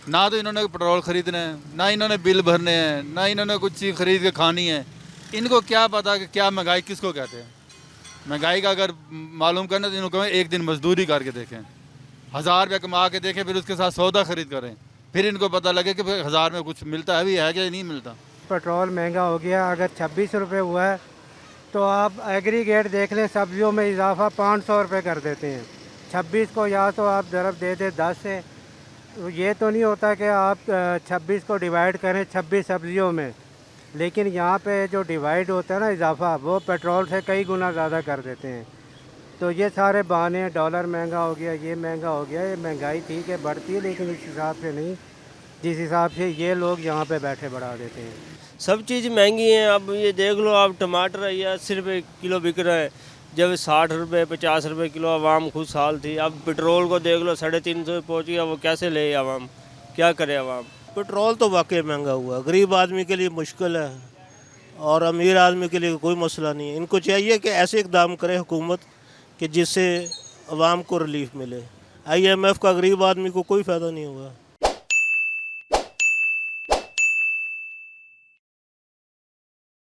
ना तो इन्होंने पेट्रोल ख़रीदना है, ना इन्होंने बिल भरने हैं, ना इन्होंने कुछ चीज़ खरीद के खानी है। इनको क्या पता कि क्या महंगाई किसको कहते हैं। महंगाई का अगर मालूम करना तो इनको एक दिन मजदूरी करके देखें, 1000 रुपये कमा के देखें, फिर उसके साथ सौदा खरीद करें, फिर इनको पता लगे कि भाई 1000 में कुछ मिलता है भी है कि नहीं मिलता। पेट्रोल महंगा हो गया, अगर 26 रुपये हुआ है तो आप एग्रीगेट देख लें, सब्जियों में इजाफा 500 रुपये कर देते हैं। 26 को या तो आप ज़रब दे दें 10 से, ये तो नहीं होता कि आप 26 को डिवाइड करें 26 सब्जियों में, लेकिन यहाँ पे जो डिवाइड होता है ना इजाफा, वो पेट्रोल से कई गुना ज़्यादा कर देते हैं। तो ये सारे बहाने हैं, डॉलर महंगा हो गया, ये महंगा हो गया, ये महंगाई ठीक है बढ़ती है लेकिन इस हिसाब से नहीं जिस हिसाब से ये लोग यहाँ पे बैठे बढ़ा देते हैं। सब चीज़ महंगी है। अब ये देख लो, आप टमाटर ये 80 रुपये किलो बिक रहा है, जब 60 रुपये 50 रुपये किलो आवाम खुशहाल थी। अब पेट्रोल को देख लो 350 पहुँच गया, वो कैसे ले आवाम, क्या करे आवाम। पेट्रोल तो वाकई महंगा हुआ, गरीब आदमी के लिए मुश्किल है और अमीर आदमी के लिए कोई मसला नहीं है। इनको चाहिए कि ऐसे इकदाम करे हुकूमत कि जिससे आवाम को रिलीफ मिले। IMF का गरीब आदमी को कोई फ़ायदा नहीं हुआ।